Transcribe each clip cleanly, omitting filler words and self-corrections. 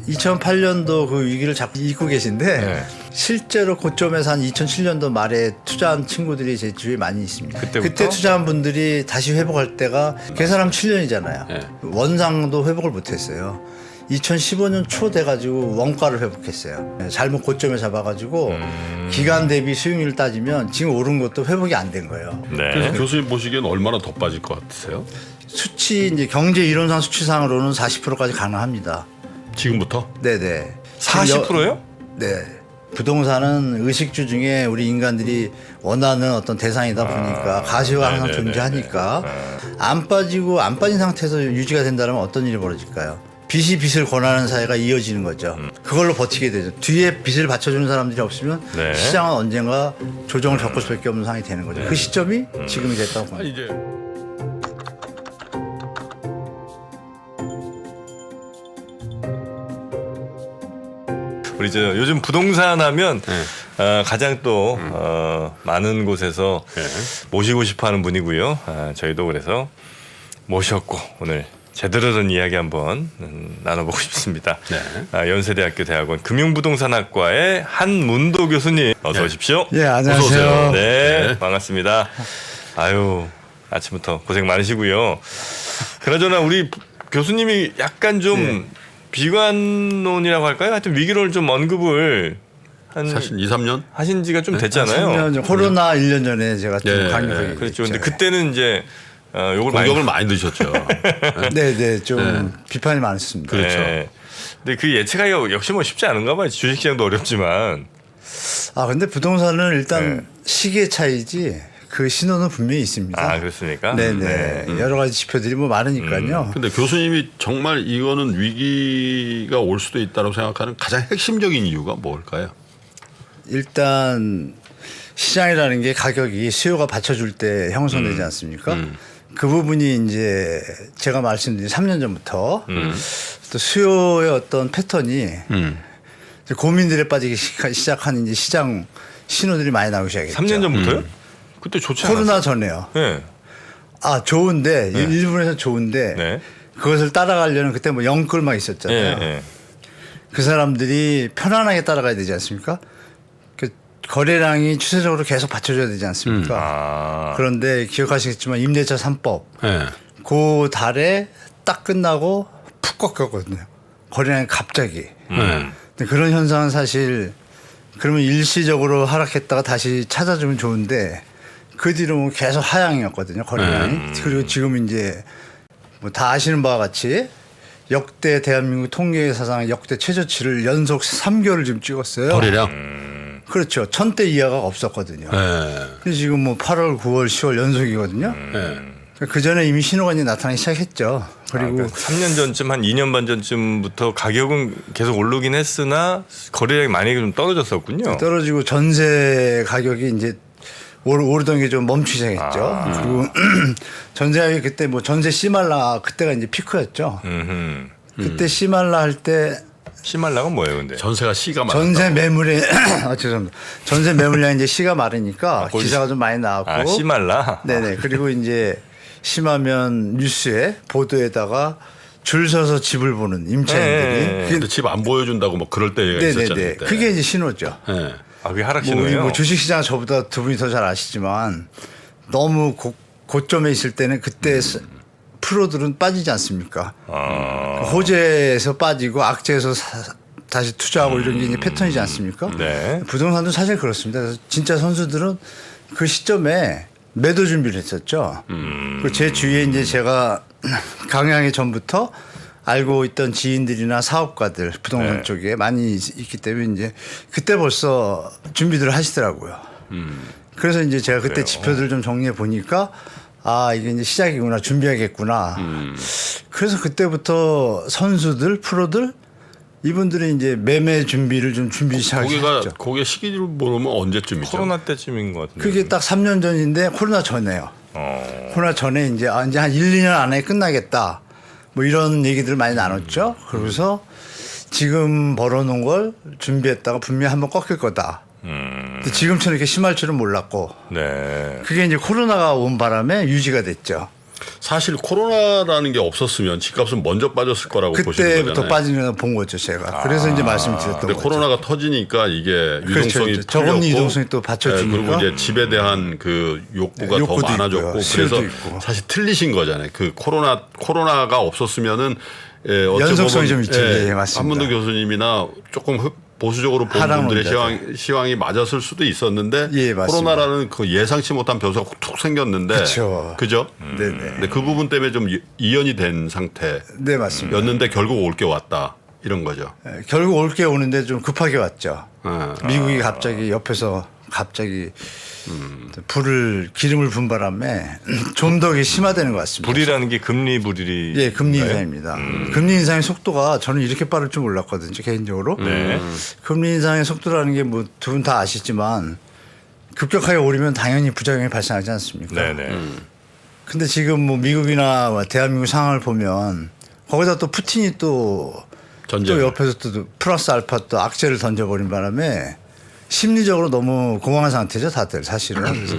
2008년도 그 위기를 자꾸 잊고 계신데 네. 실제로 고점에서 한 2007년도 말에 투자한 친구들이 제 주위에 많이 있습니다. 그때부터? 그때 투자한 분들이 다시 회복할 때가 계산하면 7년이잖아요. 네. 원상도 회복을 못했어요. 2015년 초 돼가지고 원가를 회복했어요. 잘못 고점에 잡아가지고 기간 대비 수익률 따지면 지금 오른 것도 회복이 안 된 거예요. 그래서 네. 교수님 보시기엔 얼마나 더 빠질 것 같으세요? 수치 이제 경제 이론상 수치상으로는 40%까지 가능합니다. 지금부터? 네네. 40%요? 네. 부동산은 의식주 중에 우리 인간들이 원하는 어떤 대상이다 보니까 가시가 항상 네네네네. 존재하니까 안 빠지고 안 빠진 상태에서 유지가 된다면 어떤 일이 벌어질까요? 빚이 빚을 권하는 사회가 이어지는 거죠. 그걸로 버티게 되죠. 뒤에 빚을 받쳐주는 사람들이 없으면 네. 시장은 언젠가 조정을 겪을 수밖에 없는 상황이 되는 거죠. 그 시점이 지금이 됐다고 봅니다. 아니 이제 우리 저 요즘 부동산 하면 네. 가장 또 많은 곳에서 네. 모시고 싶어하는 분이고요. 저희도 그래서 모셨고 오늘 제대로 된 이야기 한번 나눠보고 싶습니다. 네. 연세대학교 대학원 금융부동산학과의 한문도 교수님 어서 네. 오십시오. 예, 어서 오세요. 안녕하세요. 네, 네. 반갑습니다. 아유, 아침부터 고생 많으시고요. 그나저나 우리 교수님이 약간 좀 비관론이라고 할까요? 하여튼 위기론을 좀 언급을 사실 2, 3년? 하신 지가 좀 됐잖아요. 3년 전, 코로나 1년 전에 제가 좀 예, 강력하게 그렇죠. 근데 했죠. 그때는 이제 욕을 공격을 많이 드셨죠. 네네 좀 비판이 많습니다. 그렇죠. 네. 근데 그 예측하기가 역시 뭐 쉽지 않은가 봐요. 주식시장도 어렵지만. 아 근데 부동산은 일단 네. 시기의 차이지 그 신호는 분명히 있습니다. 아, 그렇습니까? 네네 여러 가지 지표들이 뭐 많으니까요. 근데 교수님이 정말 이거는 위기가 올 수도 있다고 생각하는 가장 핵심적인 이유가 뭘까요? 일단 시장이라는 게 가격이 수요가 받쳐줄 때 형성되지 않습니까? 그 부분이 이제 제가 말씀드린 3년 전부터 또 수요의 어떤 패턴이 이제 고민들에 빠지기 시작한 이제 시장 신호들이 많이 나오기 시작했죠. 3년 전부터요? 그때 좋지 않았어요? 코로나 전에요. 네. 아 좋은데 일본에서 좋은데 네. 그것을 따라가려는 그때 뭐 영끌 막 있었잖아요. 네. 네. 그 사람들이 편안하게 따라가야 되지 않습니까? 그 거래량이 추세적으로 계속 받쳐줘야 되지 않습니까? 아. 그런데 기억하시겠지만 임대차 3법 네. 그 달에 딱 끝나고 푹 꺾였거든요. 거래량이 갑자기. 근데 그런 현상은 사실 그러면 일시적으로 하락했다가 다시 찾아주면 좋은데 그 뒤로 계속 하향이었거든요. 거래량이. 그리고 지금 이제 뭐 다 아시는 바와 같이 역대 대한민국 통계 사상 역대 최저치를 연속 3개월을 지금 찍었어요. 거래량? 그렇죠. 1000대 이하가 없었거든요. 네. 근데 지금 뭐 8월, 9월, 10월 연속이거든요. 그 전에 이미 신호가 이제 나타나기 시작했죠. 그리고 그러니까 3년 전쯤 한 2년 반 전쯤부터 가격은 계속 오르긴 했으나 거래량이 많이 좀 떨어졌었군요. 떨어지고 전세 가격이 이제 오르던 게 좀 멈추기 시작했죠. 그리고 전세 가격이 그때 뭐 전세 씨말라 그때가 이제 피크였죠. 그때 씨말라 할 때 시말라가 뭐예요, 근데? 전세가 C가 많아. 전세 매물에 죄송합니다. 전세 매물량 이제 C가 많으니까 거기 기사가 좀 많이 나왔고. 아, 시말라. 네네. 그리고 이제 심하면 뉴스에 보도에다가 줄 서서 집을 보는 임차인들이. 네. 근데 집 안 보여준다고 뭐 그럴 때가 있었잖아요. 네네네. 그때. 그게 이제 신호죠. 네. 아, 그게 하락 뭐 우리 신호예요. 뭐 주식시장 저보다 두 분이 더 잘 아시지만 너무 고점에 있을 때는 그때 프로들은 빠지지 않습니까? 호재에서 빠지고 악재에서 다시 투자하고 이런 게 이제 패턴이지 않습니까? 네. 부동산도 사실 그렇습니다. 그래서 진짜 선수들은 그 시점에 매도 준비를 했었죠. 그리고 제 주위에 이제 제가 강의하기 전부터 알고 있던 지인들이나 사업가들 부동산 쪽에 많이 있기 때문에 이제 그때 벌써 준비들을 하시더라고요. 그래서 이제 제가 그때 그래요. 지표들 좀 정리해 보니까 아 이게 이제 시작이구나 준비하겠구나. 그래서 그때부터 선수들 프로들 이분들이 이제 매매 준비를 좀 준비 시작했죠. 거기에 시기를 모르면 언제쯤이죠? 코로나 때쯤인 것 같은데. 그게 딱 3년 전인데 코로나 전에요. 코로나 전에 이제 이제 한 1, 2년 안에 끝나겠다. 뭐 이런 얘기들 많이 나눴죠. 그러고서 지금 벌어놓은 걸 준비했다가 분명히 한번 꺾일 거다. 근데 지금처럼 이렇게 심할 줄은 몰랐고 네. 그게 이제 코로나가 온 바람에 유지가 됐죠. 사실 코로나라는 게 없었으면 집값은 먼저 빠졌을 거라고 보시는 그때부터 거잖아요. 빠지는 걸 본 거죠, 제가. 그래서 이제 말씀드렸던 근데 거죠. 코로나가 터지니까 이게 그렇죠. 유동성이 저금리 풀렸고, 유동성이 또 받쳐주니까. 그리고 이제 집에 대한 그 욕구가 더 욕구도 많아졌고 있고요. 수요도 그래서 있고. 사실 틀리신 거잖아요. 그 코로나가 없었으면은 어찌 연속성이 보면, 좀 있죠. 예, 맞습니다. 한문도 교수님이나 조금 보수적으로 본 분들의 하락론자죠. 시황이 맞았을 수도 있었는데 예, 맞습니다. 코로나라는 그 예상치 못한 변수가 툭 생겼는데 그쵸. 그죠? 네네. 근데 그 부분 때문에 좀 이연이 된 상태였는데 네, 맞습니다. 결국 올 게 왔다 이런 거죠. 결국 올 게 오는데 좀 급하게 왔죠. 예. 미국이 갑자기 옆에서 기름을 분 바람에 좀 더 심화되는 것 같습니다. 불이라는 게 금리 불이. 예, 금리 인상입니다. 금리 인상의 속도가 저는 이렇게 빠를 줄 몰랐거든요, 개인적으로. 네. 금리 인상의 속도라는 게 뭐 두 분 다 아시지만 급격하게 오르면 당연히 부작용이 발생하지 않습니까? 네네. 근데 지금 뭐 미국이나 대한민국 상황을 보면 거기다 또 푸틴이 또 옆에서 또 플러스 알파 또 악재를 던져버린 바람에 심리적으로 너무 공황한 상태죠, 다들 사실은. 그래서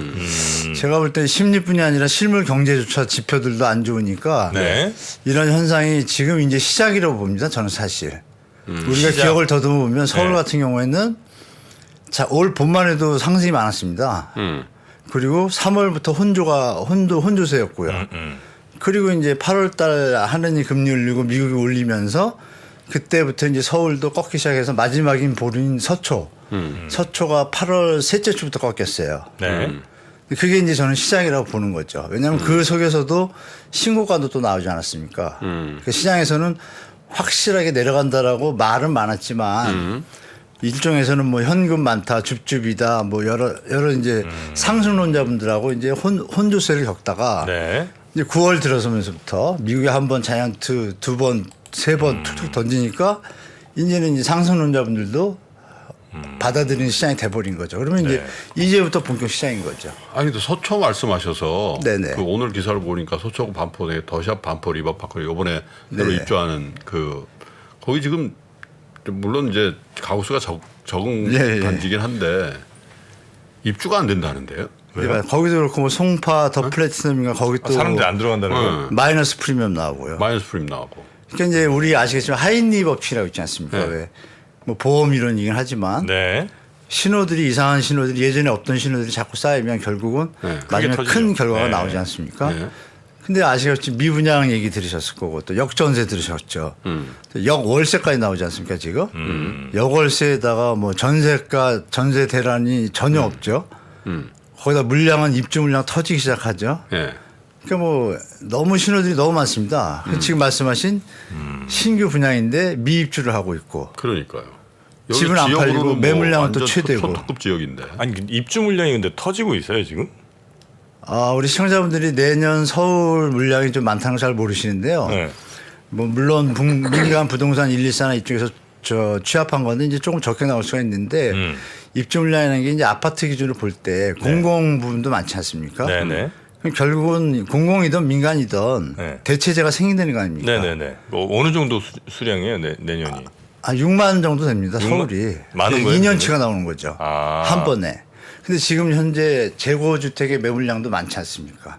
제가 볼 때 심리뿐이 아니라 실물 경제조차 지표들도 안 좋으니까 네. 이런 현상이 지금 이제 시작이라고 봅니다, 저는 사실. 우리가 시작. 기억을 더듬어 보면 서울 네. 같은 경우에는 올 봄만 해도 상승이 많았습니다. 그리고 3월부터 혼조세였고요. 그리고 이제 8월 달 하느니 금리 올리고 미국이 올리면서 그때부터 이제 서울도 꺾기 시작해서 마지막인 보루인 서초가 8월 셋째 주부터 꺾였어요. 네. 그게 이제 저는 시장이라고 보는 거죠. 왜냐하면 그 속에서도 신고가도 또 나오지 않았습니까? 그 시장에서는 확실하게 내려간다라고 말은 많았지만 일종에서는 뭐 현금 많다, 줍줍이다, 뭐 여러 이제 상승론자분들하고 이제 혼조세를 겪다가 네. 이제 9월 들어서면서부터 미국이 한번 자이언트 두 번, 세 번 툭툭 던지니까 이제는 이제 상승론자분들도 받아들이는 시장이 돼버린 거죠. 그러면 이제 이제부터 본격 시장인 거죠. 아니, 근데 서초 말씀하셔서 네네. 그 오늘 기사를 보니까 서초 반포, 더샵 반포, 리버파크 요번에 새로 네네. 입주하는 거기 지금 물론 이제 가구수가 적은 예. 단지긴 한데 입주가 안 된다는데요. 네, 거기도 그렇고 뭐 송파 더 플래티넘인가 거기 또 사람들이 안 들어간다는 거. 마이너스 프리미엄 나오고요. 마이너스 프림 나오고. 그러니까 이제 우리 아시겠지만 하인리 법칙이라고 있지 않습니까? 네. 왜 뭐 보험 이론이긴 하지만 네. 신호들이 이상한 신호들이 예전에 없던 신호들이 자꾸 쌓이면 결국은 네. 마지막에 크게 큰 터지죠. 결과가 네. 나오지 않습니까? 네. 근데 아시겠지 미분양 얘기 들으셨을 거고 또 역전세 들으셨죠. 또 역월세까지 나오지 않습니까 지금? 역월세에다가 뭐 전세가 전세 대란이 전혀 없죠. 거기다 물량은 입주 물량 터지기 시작하죠. 예. 그러니까 뭐 너무 신호들이 너무 많습니다. 지금 말씀하신 신규 분양인데 미입주를 하고 있고 그러니까요. 여기 집은 안 지역으로는 팔리고 뭐 매물량은 또 완전 최대고. 초특급 지역인데. 아니 입주 물량이 근데 터지고 있어요 지금? 우리 시청자분들이 내년 서울 물량이 좀 많다는 걸 잘 모르시는데요. 네. 뭐 물론 민간 부동산 1, 2, 4나 이쪽에서 취합한 건데 이제 조금 적게 나올 수가 있는데 입주 물량이라는 게 이제 아파트 기준으로 볼 때 공공 부분도 많지 않습니까? 네네. 그럼 결국은 공공이든 민간이든 네. 대체제가 생긴다는 거 아닙니까? 네네네. 뭐 어느 정도 수량이에요 내년이? 6만 정도 됩니다. 6만? 서울이. 많은 거예요, 2년치가 나오는 거죠. 아. 한 번에. 근데 지금 현재 재고주택의 매물량도 많지 않습니까?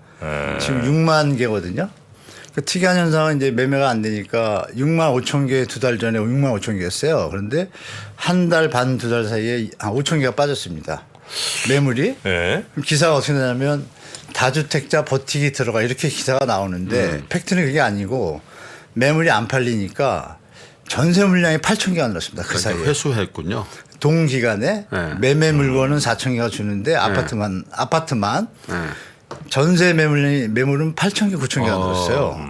지금 6만 개거든요. 그 특이한 현상은 이제 매매가 안 되니까 6만 5천 개 두 달 전에 6만 5천 개였어요. 그런데 한 달 반 두 달 사이에 5천 개가 빠졌습니다. 매물이. 네. 그럼 기사가 어떻게 되냐면 다주택자 버티기 들어가 이렇게 기사가 나오는데 팩트는 그게 아니고 매물이 안 팔리니까 전세 물량이 8천 개가 늘었습니다. 그 사이에. 회수했군요. 동기간에 네. 매매 물건은 4천 개가 주는데 아파트만 전세 매물은 8천 개, 9천 개가 늘었어요.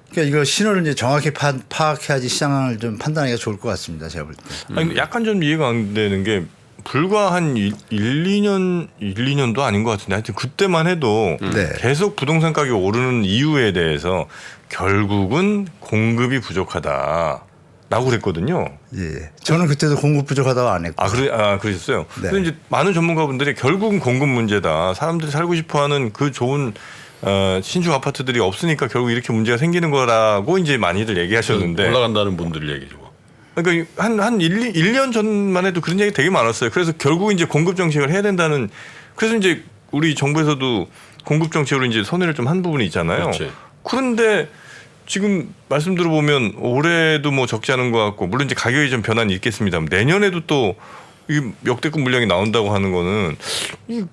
그러니까 이거 신호를 이제 정확히 파악해야지 시장을 좀 판단하기가 좋을 것 같습니다. 제가 볼 때. 아니, 약간 좀 이해가 안 되는 게 불과 한 2년도 아닌 것 같은데 하여튼 그때만 해도 네. 계속 부동산 가격이 오르는 이유에 대해서 결국은 공급이 부족하다. 라고 그랬거든요. 예. 저는 그때도 공급 부족하다고 안 했고. 그러셨어요. 네. 근데 이제 많은 전문가분들이 결국은 공급 문제다. 사람들이 살고 싶어하는 그 좋은 신축 아파트들이 없으니까 결국 이렇게 문제가 생기는 거라고 이제 많이들 얘기하셨는데. 올라간다는 분들 얘기죠. 그러니까 한 1년 전만 해도 그런 얘기 되게 많았어요. 그래서 결국 이제 공급 정책을 해야 된다는. 그래서 이제 우리 정부에서도 공급 정책으로 이제 손해를 좀 한 부분이 있잖아요. 그렇지. 그런데 지금 말씀 들어보면 올해도 뭐 적지 않은 것 같고 물론 이제 가격이 좀 변화는 있겠습니다만 내년에도 또 이 역대급 물량이 나온다고 하는 거는 이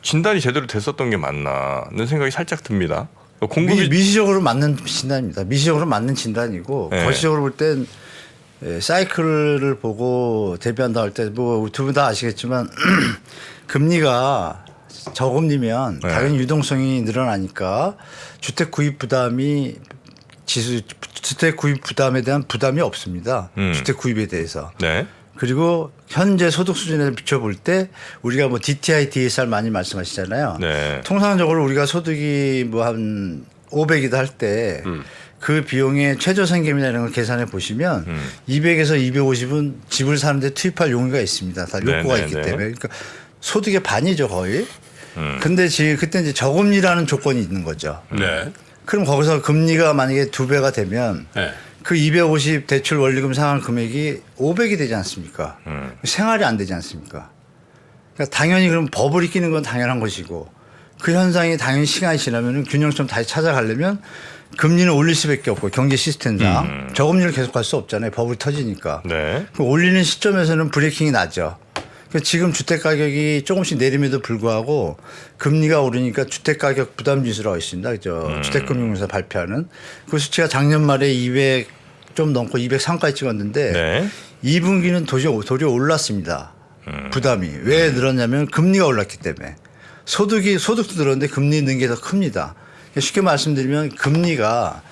진단이 제대로 됐었던 게 맞나는 생각이 살짝 듭니다. 공급이 미시적으로 맞는 진단입니다. 미시적으로 맞는 진단이고 네. 거시적으로 볼 땐 사이클을 보고 대비한다 할 때 뭐 두 분 다 아시겠지만 금리가 저금리면 네. 당연히 유동성이 늘어나니까 주택 구입 부담이 주택 구입 부담에 대한 부담이 없습니다. 주택 구입에 대해서. 네. 그리고 현재 소득 수준에 비춰볼 때 우리가 뭐 DTI, DSR 많이 말씀하시잖아요. 네. 통상적으로 우리가 소득이 뭐 한 500이다 할 때 그 비용의 최저생계비나 이런 걸 계산해 보시면 200에서 250은 집을 사는데 투입할 용의가 있습니다. 다 욕구가 네, 있기 네, 네. 때문에. 그러니까 소득의 반이죠 거의. 근데 지금 그때 이제 저금리라는 조건이 있는 거죠. 네. 그럼 거기서 금리가 만약에 2배가 되면 네. 그 250 대출 원리금 상환 금액이 500이 되지 않습니까? 생활이 안 되지 않습니까? 그러니까 당연히 그럼 버블이 끼는 건 당연한 것이고 그 현상이 당연히 시간이 지나면 균형점 다시 찾아가려면 금리는 올릴 수밖에 없고 경제 시스템상 저금리를 계속할 수 없잖아요. 버블이 터지니까. 네. 그 올리는 시점에서는 브레이킹이 나죠. 그러니까 지금 주택 가격이 조금씩 내림에도 불구하고 금리가 오르니까 주택 가격 부담 지수라고 있습니다. 그죠? 주택금융공사 발표하는 그 수치가 작년 말에 200 좀 넘고 203까지 찍었는데 네. 2분기는 도리어 올랐습니다. 부담이 왜 늘었냐면 금리가 올랐기 때문에 소득도 늘었는데 금리 는 게 더 큽니다. 쉽게 말씀드리면 금리가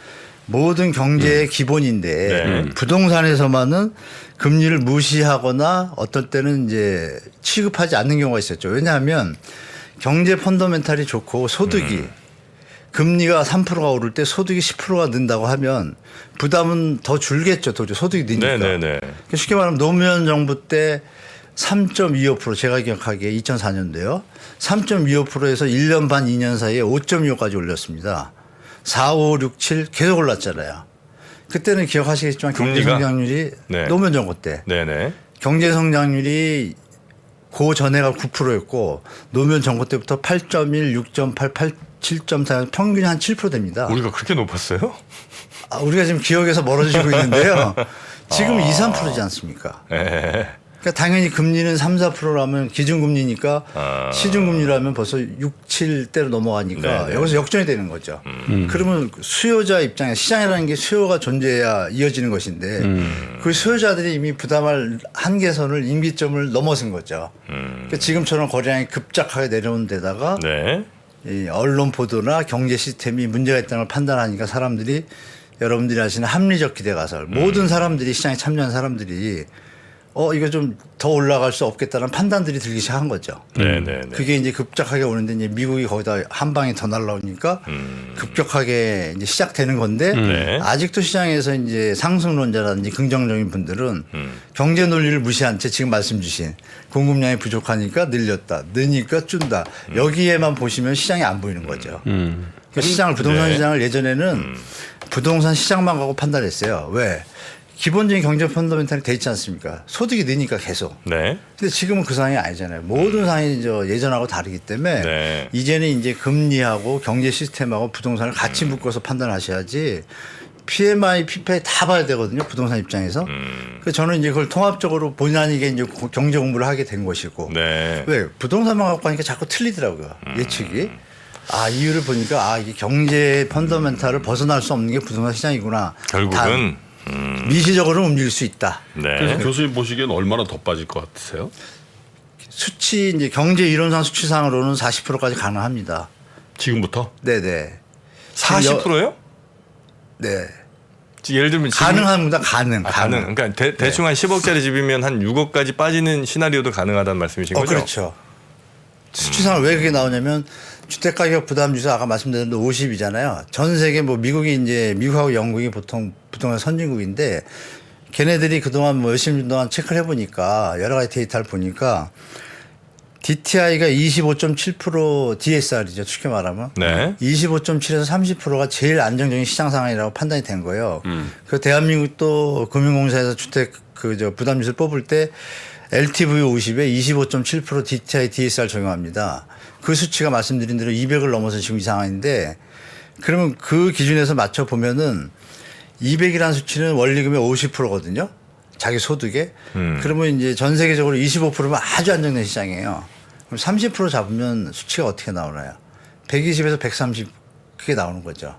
모든 경제의 기본인데 네. 부동산에서만은 금리를 무시하거나 어떨 때는 이제 취급하지 않는 경우가 있었죠. 왜냐하면 경제 펀더멘탈이 좋고 소득이 금리가 3%가 오를 때 소득이 10%가 는다고 하면 부담은 더 줄겠죠. 도저히 소득이 느니까. 네네네. 쉽게 말하면 노무현 정부 때 3.25% 제가 기억하기에 2004년도요. 3.25%에서 1년 반 2년 사이에 5.25까지 올렸습니다. 4, 5, 6, 7 계속 올랐잖아요. 그때는 기억하시겠지만 경제 금리가? 성장률이 네. 노무현 정부 때 네네. 경제 성장률이 그 전에가 9%였고 노무현 정부 때부터 8.1, 6.8, 8, 7.4 평균이 한 7% 됩니다. 우리가 그렇게 높았어요? 우리가 지금 기억에서 멀어지고 있는데요. 지금 2, 3%지 않습니까? 네. 그러니까 당연히 금리는 3, 4%라면 기준금리니까 시중금리라면 벌써 6, 7대로 넘어가니까 네네. 여기서 역전이 되는 거죠. 그러면 수요자 입장에 시장이라는 게 수요가 존재해야 이어지는 것인데 그 수요자들이 이미 부담할 한계선을 임기점을 넘어선 거죠. 그러니까 지금처럼 거래량이 급작하게 내려온 데다가 네. 이 언론 보도나 경제 시스템이 문제가 있다는 걸 판단하니까 사람들이 여러분들이 아시는 합리적 기대 가설 모든 사람들이 시장에 참여한 사람들이 이거 좀 더 올라갈 수 없겠다는 판단들이 들기 시작한 거죠. 네네. 그게 이제 급작하게 오는데 이제 미국이 거기다 한 방에 더 날라오니까 급격하게 이제 시작되는 건데 네. 아직도 시장에서 이제 상승론자라든지 긍정적인 분들은 경제 논리를 무시한 채 지금 말씀 주신 공급량이 부족하니까 늘렸다, 느니까 준다. 여기에만 보시면 시장이 안 보이는 거죠. 그러니까 시장을 부동산 네. 시장을 예전에는 부동산 시장만 가고 판단했어요. 왜? 기본적인 경제 펀더멘탈이 돼 있지 않습니까? 소득이 느니까 계속. 네. 근데 지금은 그 상황이 아니잖아요. 모든 상황이 예전하고 다르기 때문에 네. 이제는 이제 금리하고 경제 시스템하고 부동산을 같이 묶어서 판단하셔야지 PMI, PPI 다 봐야 되거든요. 부동산 입장에서. 그래서 저는 이제 그걸 통합적으로 본의 아니게 이제 경제 공부를 하게 된 것이고. 네. 왜? 부동산만 갖고 하니까 자꾸 틀리더라고요. 예측이. 이유를 보니까 이게 경제 펀더멘탈을 벗어날 수 없는 게 부동산 시장이구나. 결국은 미시적으로 움직일 수 있다. 그래서 네. 교수님 보시기엔 얼마나 더 빠질 것 같으세요? 수치 이제 경제 이론상 수치상으로는 40%까지 가능합니다. 지금부터? 네네. 40%요? 네. 예를 들면 지금 가능합니다. 가능. 그러니까 대충 한 10억짜리 집이면 한 6억까지 빠지는 시나리오도 가능하다는 말씀이신 거죠? 그렇죠. 수치상을 왜 그게 나오냐면 주택가격 부담지수 아까 말씀드린 대로 50이잖아요. 전 세계 뭐 미국이 이제 미국하고 영국이 보통 부동산 선진국인데 걔네들이 그동안 뭐 열심히 년 동안 체크를 해보니까 여러 가지 데이터를 보니까 DTI가 25.7% DSR이죠. 쉽게 말하면. 네. 25.7에서 30%가 제일 안정적인 시장 상황이라고 판단이 된 거예요. 그 대한민국도 금융공사에서 주택 부담지수를 뽑을 때 LTV 50에 25.7% DTI DSR 적용합니다. 그 수치가 말씀드린 대로 200을 넘어서 지금 이 상황인데 그러면 그 기준에서 맞춰 보면은 200이라는 수치는 원리금의 50%거든요. 자기 소득에. 그러면 이제 전 세계적으로 25%면 아주 안정된 시장이에요. 그럼 30% 잡으면 수치가 어떻게 나오나요? 120에서 130 그게 나오는 거죠.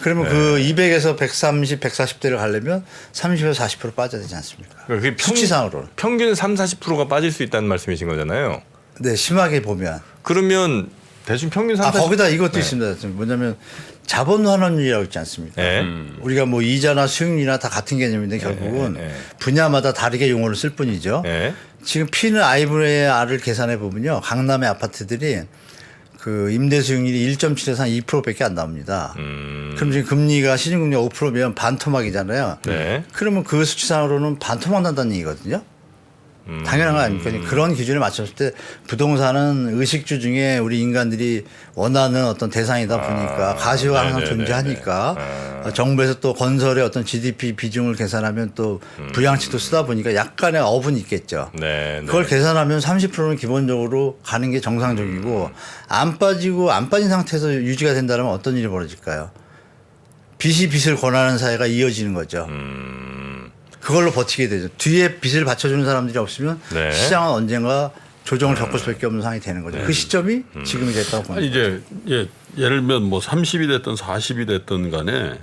그러면 그 200에서 130, 140대를 가려면 30에서 40% 빠져야 되지 않습니까? 그러니까 그게 수치상으로는. 평균 30-40%가 빠질 수 있다는 말씀이신 거잖아요. 네, 심하게 보면. 그러면 대충 평균 30. 거기다 이것도 있습니다. 뭐냐면 자본 환원율이라고 있지 않습니까? 네. 우리가 뭐 이자나 수익률이나 다 같은 개념인데 결국은 분야마다 다르게 용어를 쓸 뿐이죠. 네. 지금 P는 I분의 R을 계산해 보면요. 강남의 아파트들이 그 임대 수익률이 1.7에서 한 2%밖에 안 나옵니다. 그럼 지금 금리가 시중금리가 5%면 반토막이잖아요. 네. 그러면 그 수치상으로는 반토막 난다는 얘기거든요. 당연한 거 아닙니까? 그런 기준에 맞췄을 때 부동산은 의식주 중에 우리 인간들이 원하는 어떤 대상이다 보니까 가시화가 항상 네네네네. 존재하니까 정부에서 또 건설의 어떤 GDP 비중을 계산하면 또 부양치도 쓰다 보니까 약간의 업은 있겠죠. 네. 그걸 계산하면 30%는 기본적으로 가는 게 정상적이고 안 빠진 상태에서 유지가 된다면 어떤 일이 벌어질까요? 빚이 빚을 권하는 사회가 이어지는 거죠. 그걸로 버티게 되죠. 뒤에 빚을 받쳐주는 사람들이 없으면 네. 시장은 언젠가 조정을 겪을 수밖에 없는 상황이 되는 거죠. 그 시점이 지금이 됐다고 봅니다. 아니 이제 예를 들면 뭐 30이 됐든 40이 됐든 간에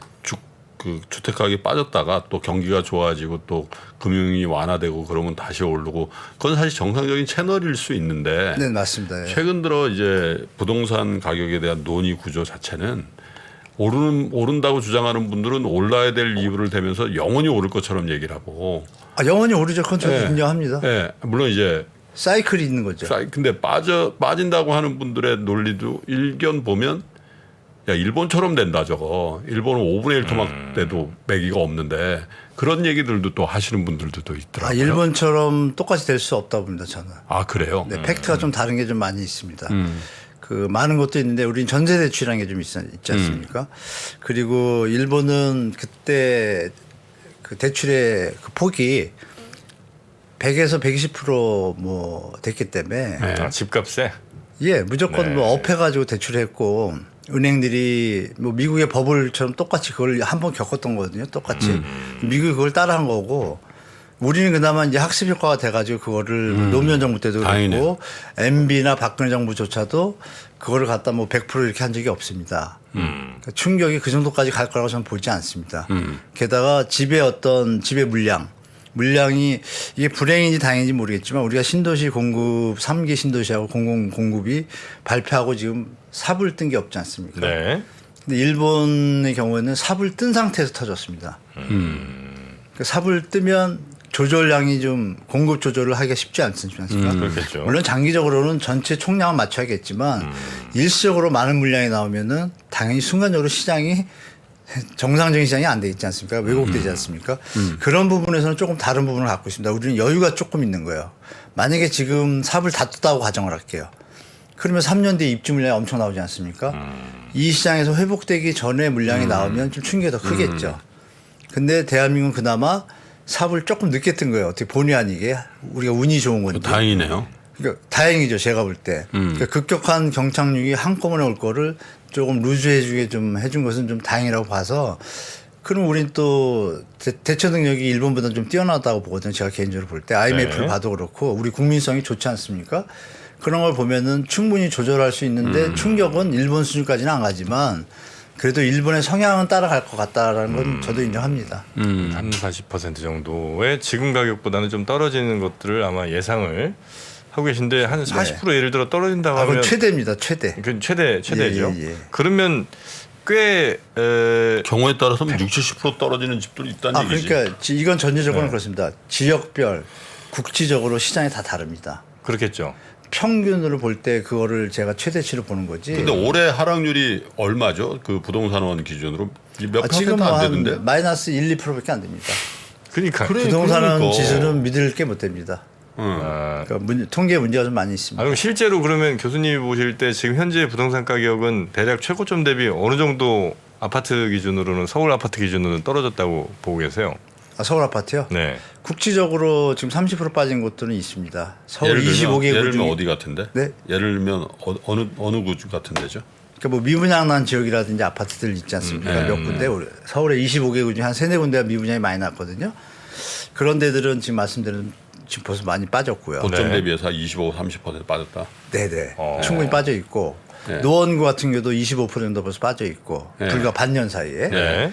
그 주택 가격이 빠졌다가 또 경기가 좋아지고 또 금융이 완화되고 그러면 다시 오르고 그건 사실 정상적인 채널일 수 있는데 네, 맞습니다. 예. 최근 들어 이제 부동산 가격에 대한 논의 구조 자체는 오른다고 주장하는 분들은 올라야 될 이유를 대면서 영원히 오를 것처럼 얘기를 하고 영원히 오르죠. 그건 저도 예. 인정합니다. 예, 물론 이제 사이클이 있는 거죠. 근데 빠진다고 하는 분들의 논리도 일견 보면 야 일본처럼 된다 저거 일본은 5분의 1 토막 돼도 매기가 없는데 그런 얘기들도 또 하시는 분들도 또 있더라고요. 일본처럼 똑같이 될 수 없다고 봅니다. 저는. 아 그래요? 네, 팩트가 좀 다른 게 좀 많이 있습니다. 그 많은 것도 있는데 우리는 전세 대출이라는 게 좀 있지 않습니까? 그리고 일본은 그때 그 대출의 그 폭이 100에서 120%뭐 됐기 때문에 네. 집값에. 예, 무조건 네. 뭐 업해가지고 대출했고 은행들이 뭐 미국의 버블처럼 똑같이 그걸 한번 겪었던 거거든요. 똑같이 미국이 그걸 따라한 거고 우리는 그나마 이제 학습 효과가 돼가지고 그거를 노무현 정부 때도 그렇고 다행이네요. MB나 박근혜 정부조차도 그거를 갖다 뭐 100% 이렇게 한 적이 없습니다. 그러니까 충격이 그 정도까지 갈 거라고 저는 보지 않습니다. 게다가 집의 물량이 이게 불행인지 다행인지 모르겠지만 우리가 신도시 공급 3기 신도시하고 공공 공급이 발표하고 지금 삽을 뜬 게 없지 않습니까? 네. 근데 일본의 경우에는 삽을 뜬 상태에서 터졌습니다. 그 삽을 뜨면 조절량이 좀 공급 조절을 하기가 쉽지 않습니까? 그렇겠죠. 물론 장기적으로는 전체 총량을 맞춰야겠지만 일시적으로 많은 물량이 나오면은 당연히 순간적으로 시장이 정상적인 시장이 안 돼 있지 않습니까? 왜곡되지 않습니까? 그런 부분에서는 조금 다른 부분을 갖고 있습니다. 우리는 여유가 조금 있는 거예요. 만약에 지금 삽을 다 떴다고 가정을 할게요. 그러면 3년 뒤에 입주 물량이 엄청 나오지 않습니까? 이 시장에서 회복되기 전에 물량이 나오면 좀 충격이 더 크겠죠. 근데 대한민국은 그나마 삽을 조금 늦게 뜬 거예요. 어떻게 본의 아니게 우리가 운이 좋은 건지. 다행이네요. 그러니까 다행이죠. 제가 볼 때. 그러니까 급격한 경착륙이 한꺼번에 올 거를 조금 루즈해주게 좀 해준 것은 좀 다행이라고 봐서 그럼 우린 또 대처 능력이 일본보다 좀 뛰어나다고 보거든요. 제가 개인적으로 볼 때 IMF를 네. 봐도 그렇고 우리 국민성이 좋지 않습니까? 그런 걸 보면은 충분히 조절할 수 있는데 충격은 일본 수준까지는 안 가지만 그래도 일본의 성향은 따라갈 것 같다라는 건 저도 인정합니다. 한 40% 정도의 지금 가격보다는 좀 떨어지는 것들을 아마 예상을 하고 계신데 한 40% 예를 들어 떨어진다고 하면 그건 최대입니다. 최대. 그 최대죠. 예. 그러면 꽤 경우에 따라서는 60-70% 떨어지는 집도 있다는 얘기지. 그러니까 이건 전체적으로 그렇습니다. 지역별, 국지적으로 시장이 다 다릅니다. 그렇겠죠. 평균으로 볼 때 그거를 제가 최대치로 보는 거지. 근데 올해 하락률이 얼마죠? 그 부동산원 기준으로 몇 지금 퍼센트 안 한 되는데? 마이너스 1, 2%밖에 안 됩니다. 그러니까. 부동산원 그러니까. 지수는 믿을 게 못 됩니다. 그러니까 통계 문제가 좀 많이 있습니다. 그럼 실제로 그러면 교수님이 보실 때 지금 현재 부동산 가격은 대략 최고점 대비 어느 정도 아파트 기준으로는 서울 아파트 기준으로는 떨어졌다고 보고 계세요? 서울 아파트요? 네. 국지적으로 지금 30% 빠진 곳들은 있습니다. 서울 예를 들면, 25개구 예를 들면 중에 어디 같은데? 네? 예를 들면 어느 구 같은 데죠? 그러니까 뭐 미분양난 지역이라든지 아파트들 있지 않습니까? 몇 군데 서울에 25개구 중에 한 3-4군데가 미분양이 많이 났거든요. 그런 데들은 지금 말씀드린 지금 벌써 많이 빠졌고요. 고점 네. 대비해서 25-30% 빠졌다. 네네. 어. 충분히 빠져 있고 네. 노원구 같은 경우도 25% 정도 벌써 빠져 있고 네. 불과 반년 사이에. 네.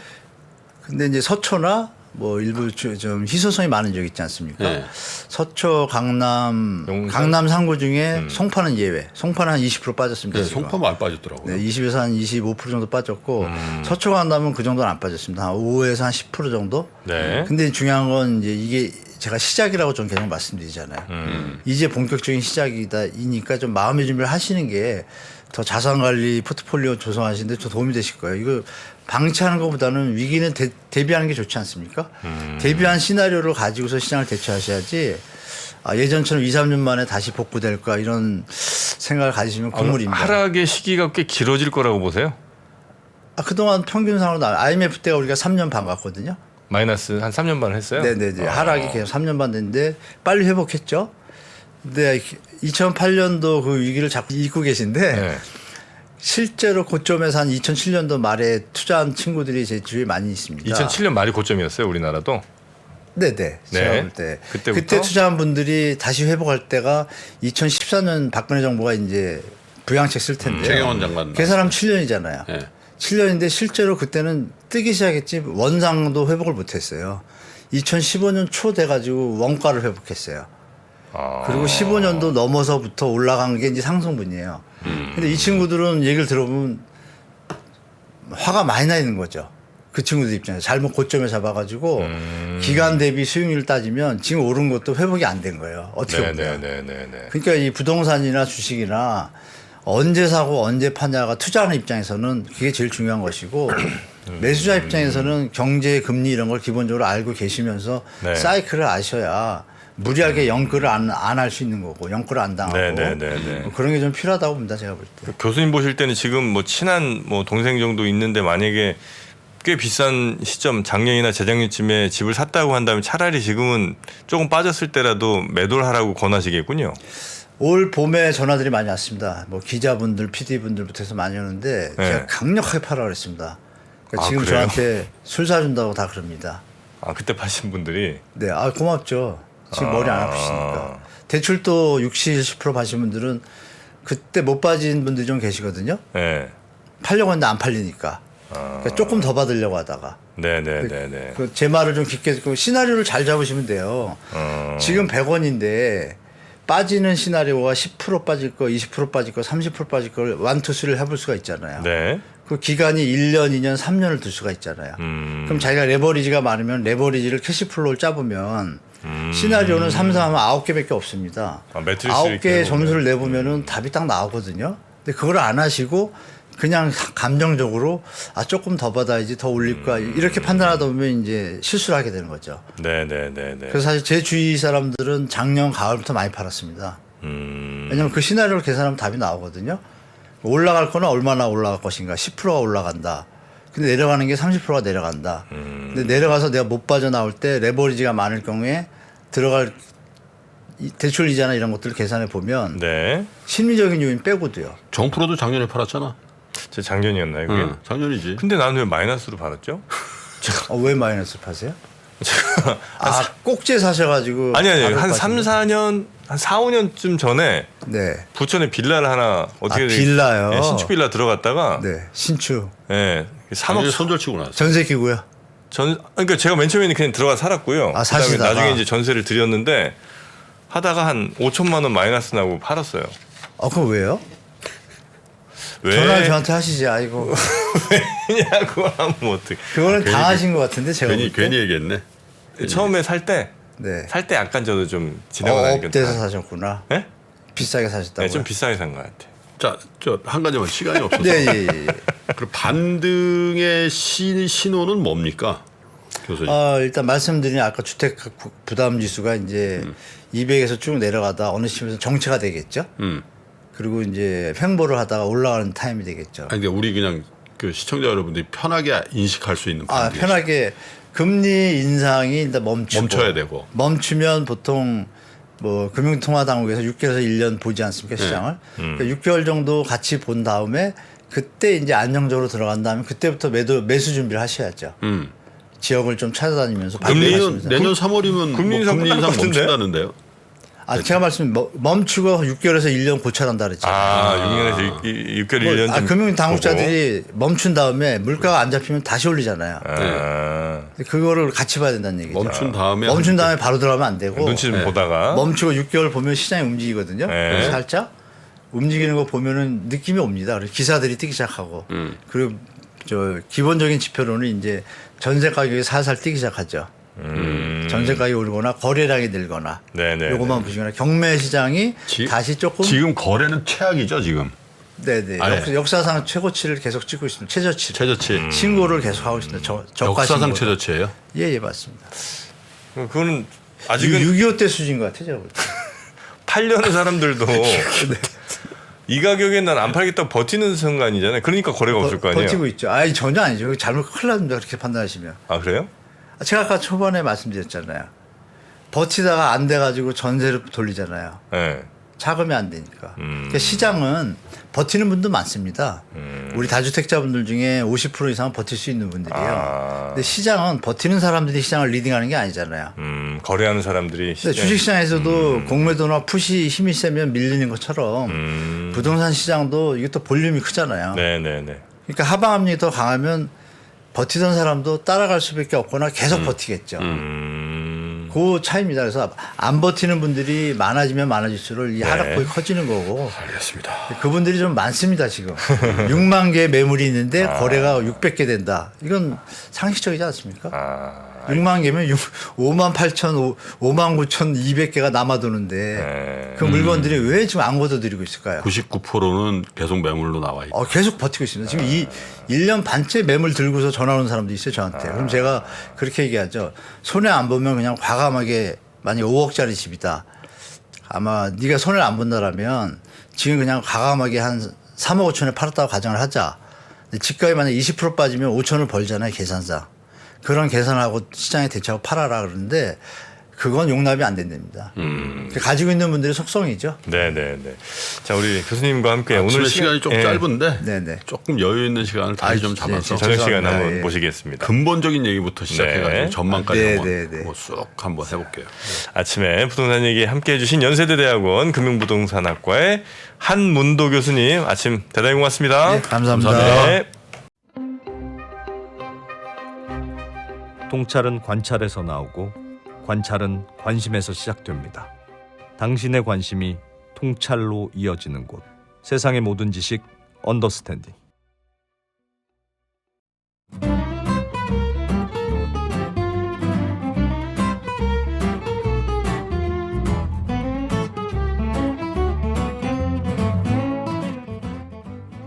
근데 이제 서초나 뭐 일부 좀 희소성이 많은 지역 있지 않습니까? 네. 서초, 강남, 용산? 강남 3구 중에 송파는 예외. 송파는 한 20% 빠졌습니다. 네, 지금. 송파 많이 빠졌더라고요. 네, 20에서 한 25% 정도 빠졌고 서초 강남은 그 정도는 안 빠졌습니다. 한 5에서 한 10% 정도. 네. 근데 중요한 건 이제 이게 제가 시작이라고 저는 계속 말씀드리잖아요. 이제 본격적인 시작이니까 좀 마음의 준비를 하시는 게 더 자산 관리 포트폴리오 조성하시는데 더 도움이 되실 거예요. 이거 방치하는 것보다는 위기는 대비하는 게 좋지 않습니까? 대비한 시나리오를 가지고서 시장을 대처하셔야지 예전처럼 2-3년 만에 다시 복구될까 이런 생각을 가지시면 국물입니다. 하락의 시기가 꽤 길어질 거라고 보세요? 그동안 평균상으로 IMF 때가 우리가 3년 반 갔거든요. 마이너스 한 3년 반 했어요? 네네네. 하락이 계속 3년 반 됐는데 빨리 회복했죠. 근데 2008년도 그 위기를 자꾸 잊고 계신데 네. 실제로 고점에서 한 2007년도 말에 투자한 친구들이 제 주위에 많이 있습니다. 2007년 말이 고점이었어요, 우리나라도? 네네. 제가 네. 볼 때. 그때부터? 그때 투자한 분들이 다시 회복할 때가 2014년 박근혜 정부가 이제 부양책 쓸 텐데요. 최경환 장관. 그 사람 7년이잖아요. 네. 7년인데 실제로 그때는 뜨기 시작했지 원상도 회복을 못했어요. 2015년 초 돼가지고 원가를 회복했어요. 그리고 15년도 넘어서부터 올라간 게 이제 상승분이에요. 근데 이 친구들은 얘기를 들어보면 화가 많이 나 있는 거죠. 그 친구들 입장에서 잘못 고점에 잡아가지고 기간 대비 수익률 따지면 지금 오른 것도 회복이 안 된 거예요. 어떻게 보면. 네네네네. 그러니까 이 부동산이나 주식이나 언제 사고 언제 파냐가 투자하는 입장에서는 그게 제일 중요한 것이고 매수자 입장에서는 경제 금리 이런 걸 기본적으로 알고 계시면서 네. 사이클을 아셔야 무리하게 영끌을 안 할 수 있는 거고 영끌을 안 당하고 네네네네. 뭐 그런 게 좀 필요하다고 봅니다. 제가 볼 때. 교수님 보실 때는 지금 뭐 친한 뭐 동생 정도 있는데 만약에 꽤 비싼 시점 작년이나 재작년쯤에 집을 샀다고 한다면 차라리 지금은 조금 빠졌을 때라도 매도를 하라고 권하시겠군요. 올 봄에 전화들이 많이 왔습니다. 뭐 기자분들, PD분들부터 해서 많이 오는데 네. 제가 강력하게 팔아 그랬습니다. 그러니까 지금 그래요? 저한테 술 사준다고 다 그럽니다. 아 그때 파신 분들이 네, 고맙죠. 지금 머리 안 아프시니까. 대출도 60, 70% 받으신 분들은 그때 못 빠진 분들이 좀 계시거든요. 네. 팔려고 했는데 안 팔리니까. 그러니까 조금 더 받으려고 하다가. 네네네네. 제 말을 좀 깊게 듣고 시나리오를 잘 잡으시면 돼요. 지금 100원인데 빠지는 시나리오가 10% 빠질 거, 20% 빠질 거, 30% 빠질 걸 1, 2, 3를 해볼 수가 있잖아요. 네. 그 기간이 1년, 2년, 3년을 둘 수가 있잖아요. 그럼 자기가 레버리지가 많으면 레버리지를 캐시플로우를 짜보면 시나리오는 3, 4 하면 9개밖에 없습니다. 매트리스를 9개의 이렇게 점수를 내보면은 답이 딱 나오거든요. 근데 그걸 안 하시고 그냥 감정적으로 조금 더 받아야지 더 올릴 거야 이렇게 판단하다 보면 이제 실수를 하게 되는 거죠. 네네네네. 그래서 사실 제 주위 사람들은 작년 가을부터 많이 팔았습니다. 왜냐하면 그 시나리오를 계산하면 답이 나오거든요. 올라갈 거는 얼마나 올라갈 것인가. 10%가 올라간다. 근데 내려가는 게 30%가 내려간다. 근데 내려가서 내가 못 빠져나올 때 레버리지가 많을 경우에 들어갈 대출 이자나 이런 것들을 계산해 보면 네. 심리적인 요인 빼고도요. 정프로도 작년에 팔았잖아. 제 작년이었나요 그게? 응, 작년이지. 근데 나는 왜 마이너스로 팔았죠? 왜 마이너스 파세요? 꼭지 사셔가지고. 아니 바로 한 빠진 3, 4년 한 4, 5년쯤 전에 네. 부천에 빌라를 하나 어떻게 빌라요? 예, 신축 빌라 들어갔다가 네. 신축. 예. 3억 손절치고 나왔어. 전세기고요. 그러니까 제가 맨 처음에는 그냥 들어가 살았고요. 그다음에 사시다가. 나중에 이제 전세를 드렸는데 하다가 한 5천만 원 마이너스 나고 팔았어요. 그거 왜요? 왜? 전화 저한테 하시지. 아이고. 왜냐고 하면 어떻게? 그거는 당하신 것 같은데 제가 괜히 볼 때. 괜히 얘기했네. 처음에 살 때 네. 약간 저도 좀 지나고 나니까 업돼서 사셨구나. 네? 비싸게 사셨다고요? 네, 좀 비싸게 산 것 같아. 자, 저 한 가지만 시간이 없어서. 네, 예. 그리고 반등의 신호는 뭡니까, 교수님? 일단 말씀드린 아까 주택 부담 지수가 이제 200에서 쭉 내려가다 어느 시점에서 정체가 되겠죠. 그리고 이제 횡보를 하다가 올라가는 타임이 되겠죠. 아니, 근데 우리 그냥 그 시청자 여러분들이 편하게 인식할 수 있는 아, 방법이 편하게 금리 인상이 일단 멈춰야 되고. 멈추면 보통 뭐 금융통화당국에서 6개월에서 1년 보지 않습니까 시장을. 그러니까 6개월 정도 같이 본 다음에 그때 이제 안정적으로 들어간 다음에 그때부터 매수 준비를 하셔야죠. 지역을 좀 찾아다니면서 내년 3월이면 금리 인상 금리 인상 끝날 것 같은데? 멈춘다는데요. 아, 제가 멈추고 6개월에서 1년 고쳐간다 그랬죠. 아, 6년에서 6개월 1년 좀 금융 당국자들이 멈춘 다음에 물가가 안 잡히면 다시 올리잖아요. 아, 그거를 같이 봐야 된다는 얘기죠. 멈춘 다음에 바로 들어가면 안 되고 눈치 좀 보다가 멈추고 6개월 보면 시장이 움직이거든요. 네. 살짝 움직이는 거 보면은 느낌이 옵니다. 그래서 기사들이 뜨기 시작하고 그리고 저 기본적인 지표로는 이제 전세 가격이 살살 뛰기 시작하죠. 전세 가격이 오르거나 거래량이 늘거나 네네. 요것만 보시거나 경매 시장이 다시 조금 지금 거래는 최악이죠 지금. 네네 역사상 최고치를 계속 찍고 있습니다. 최저치 최저치. 신고를 계속 하고 있습니다. 저가 역사상 신고를. 최저치예요. 예 맞습니다. 그거는 아직은 6.25 때 수준인 것 같아요. 제가 볼 때. 팔려는 사람들도 이 가격에 난 안 팔겠다고 버티는 순간이잖아요. 그러니까 거래가 없을 거 아니에요. 버티고 있죠. 아니 전혀 아니죠. 잘못 큰일 납니다. 그렇게 판단하시면. 아 그래요? 제가 아까 초반에 말씀드렸잖아요. 버티다가 안 돼가지고 전세를 돌리잖아요. 네. 자금이 안 되니까. 그러니까 시장은 버티는 분도 많습니다. 우리 다주택자분들 중에 50% 이상은 버틸 수 있는 분들이에요. 아. 근데 시장은 버티는 사람들이 시장을 리딩하는 게 아니잖아요. 거래하는 사람들이 근데 주식시장에서도 공매도나 푸시 힘이 세면 밀리는 것처럼 부동산 시장도 이것도 볼륨이 크잖아요. 네네네. 그러니까 하방압력이 더 강하면 버티던 사람도 따라갈 수밖에 없거나 계속 버티겠죠. 그 차이입니다. 그래서 안 버티는 분들이 많아지면 많아질수록 이 하락폭이 커지는 거고. 알겠습니다. 그분들이 좀 많습니다 지금. 6만 개 매물이 있는데 거래가 600개 된다. 이건 상식적이지 않습니까? 6만 개면 5만 8천, 5만 9천 200개가 남아도는데 그 물건들이 왜 지금 안 걷어들이고 있을까요? 99%는 계속 매물로 나와 있고. 계속 버티고 있습니다. 지금 1년 반째 매물 들고서 전화 오는 사람도 있어요, 저한테. 그럼 제가 그렇게 얘기하죠. 손해 안 보면 그냥 과감하게 만약에 5억짜리 집이다. 아마 네가 손해를 안 본다라면 지금 그냥 과감하게 한 3억 5천에 팔았다고 가정을 하자. 근데 집값이 만약에 20% 빠지면 5천을 벌잖아요, 계산상. 그런 계산하고 시장에 대처하고 팔아라 그러는데 그건 용납이 안 된답니다. 가지고 있는 분들의 속성이죠. 네네네. 자 우리 교수님과 함께 오늘 시간이 좀 짧은데 네네. 조금 여유 있는 시간을 다시 좀 잡아서 저녁 시간 죄송합니다. 한번 예. 모시겠습니다. 근본적인 얘기부터 시작해가지고 네. 전망까지 네, 한번 네, 네. 쑥 한번 해볼게요. 아침에 부동산 얘기 함께 해주신 연세대대학원 금융부동산학과의 한문도 교수님 아침 대단히 고맙습니다. 네, 감사합니다. 네. 통찰은 관찰에서 나오고 관찰은 관심에서 시작됩니다. 당신의 관심이 통찰로 이어지는 곳. 세상의 모든 지식 언더스탠딩.